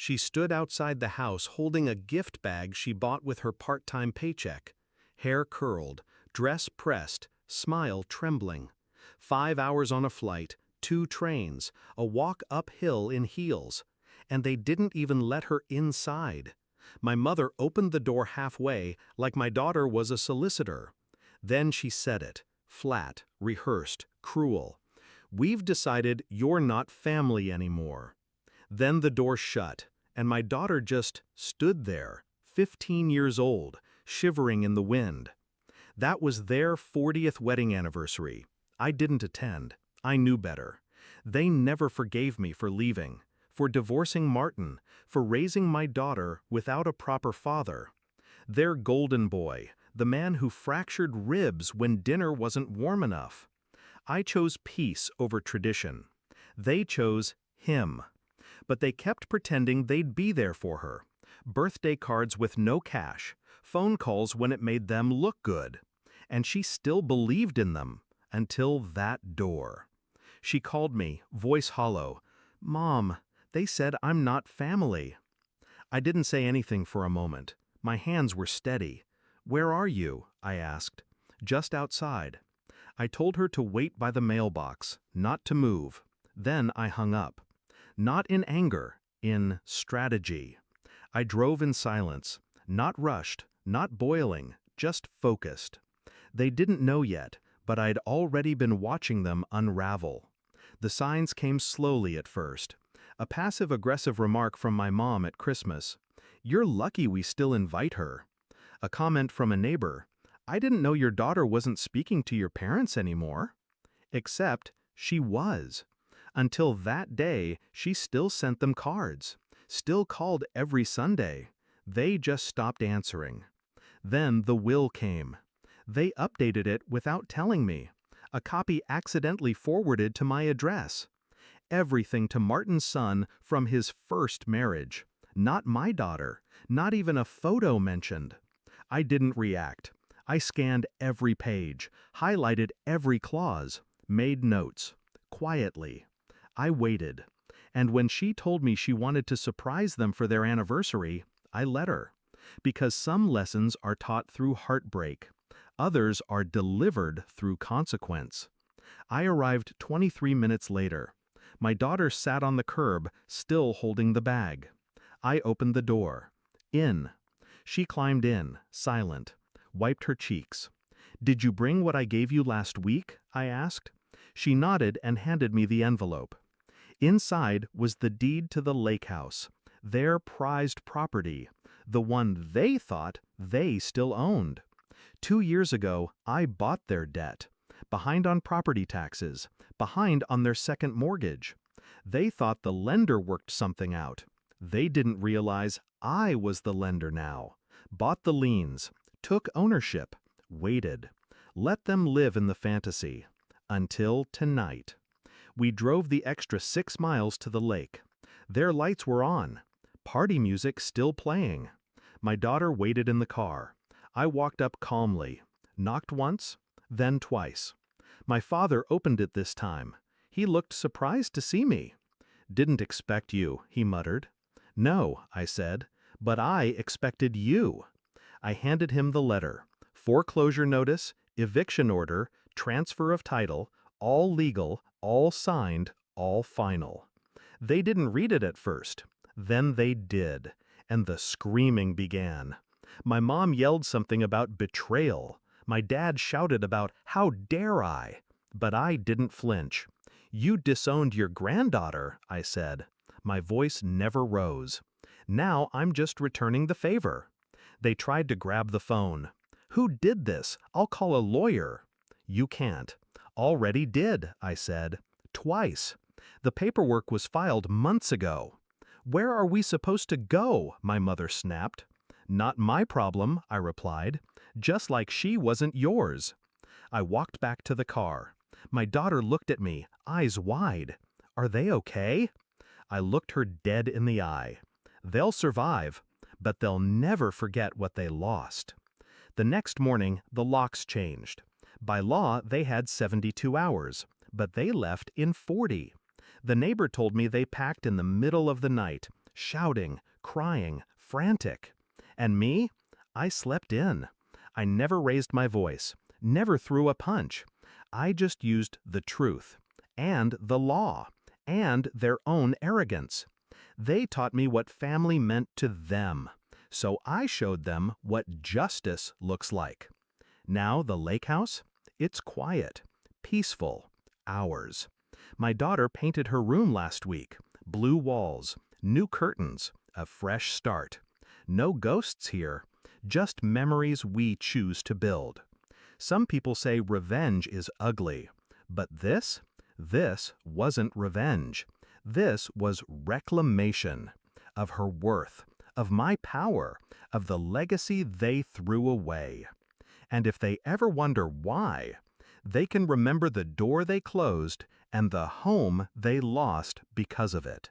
She stood outside the house holding a gift bag she bought with her part-time paycheck. Hair curled, dress pressed, smile trembling. 5 hours on a flight, 2 trains, a walk uphill in heels. And they didn't even let her inside. My mother opened the door halfway, like my daughter was a solicitor. Then she said it, flat, rehearsed, cruel. "We've decided you're not family anymore." Then the door shut, and my daughter just stood there, 15 years old, shivering in the wind. That was their 40th wedding anniversary. I didn't attend. I knew better. They never forgave me for leaving, for divorcing Martin, for raising my daughter without a proper father. Their golden boy, the man who fractured ribs when dinner wasn't warm enough. I chose peace over tradition. They chose him. But they kept pretending they'd be there for her. Birthday cards with no cash, phone calls when it made them look good. And she still believed in them, until that door. She called me, voice hollow. "Mom, they said I'm not family." I didn't say anything for a moment. My hands were steady. "Where are you?" I asked. "Just outside." I told her to wait by the mailbox, not to move. Then I hung up. Not in anger, in strategy. I drove in silence, not rushed, not boiling, just focused. They didn't know yet, but I'd already been watching them unravel. The signs came slowly at first. A passive-aggressive remark from my mom at Christmas. "You're lucky we still invite her." A comment from a neighbor. "I didn't know your daughter wasn't speaking to your parents anymore." Except she was. Until that day, she still sent them cards, still called every Sunday. They just stopped answering. Then the will came. They updated it without telling me. A copy accidentally forwarded to my address. Everything to Martin's son from his first marriage. Not my daughter, not even a photo mentioned. I didn't react. I scanned every page, highlighted every clause, made notes. Quietly. I waited. And when she told me she wanted to surprise them for their anniversary, I let her. Because some lessons are taught through heartbreak. Others are delivered through consequence. I arrived 23 minutes later. My daughter sat on the curb, still holding the bag. I opened the door. In. She climbed in, silent, wiped her cheeks. "Did you bring what I gave you last week?" I asked. She nodded and handed me the envelope. Inside was the deed to the lake house, their prized property, the one they thought they still owned. 2 years ago, I bought their debt, behind on property taxes, behind on their second mortgage. They thought the lender worked something out. They didn't realize I was the lender now. Bought the liens, took ownership, waited. Let them live in the fantasy. Until tonight. We drove the extra 6 miles to the lake. Their lights were on. Party music still playing. My daughter waited in the car. I walked up calmly. Knocked once, then twice. My father opened it this time. He looked surprised to see me. "Didn't expect you," he muttered. "No," I said, "but I expected you." I handed him the letter. Foreclosure notice, eviction order, transfer of title, all legal, all signed, all final. They didn't read it at first. Then they did, and the screaming began. My mom yelled something about betrayal. My dad shouted about, "How dare I?" But I didn't flinch. "You disowned your granddaughter," I said. My voice never rose. "Now I'm just returning the favor." They tried to grab the phone. "Who did this? I'll call a lawyer." "You can't." "Already did," I said. "Twice. The paperwork was filed months ago." "Where are we supposed to go?" my mother snapped. "Not my problem," I replied. "Just like she wasn't yours." I walked back to the car. My daughter looked at me, eyes wide. "Are they okay?" I looked her dead in the eye. "They'll survive, but they'll never forget what they lost." The next morning, the locks changed. By law, they had 72 hours, but they left in 40. The neighbor told me they packed in the middle of the night, shouting, crying, frantic. And me? I slept in. I never raised my voice, never threw a punch. I just used the truth, and the law, and their own arrogance. They taught me what family meant to them, so I showed them what justice looks like. Now the lake house? It's quiet, peaceful, ours. My daughter painted her room last week. Blue walls, new curtains, a fresh start. No ghosts here, just memories we choose to build. Some people say revenge is ugly, but this wasn't revenge. This was reclamation of her worth, of my power, of the legacy they threw away. And if they ever wonder why, they can remember the door they closed and the home they lost because of it.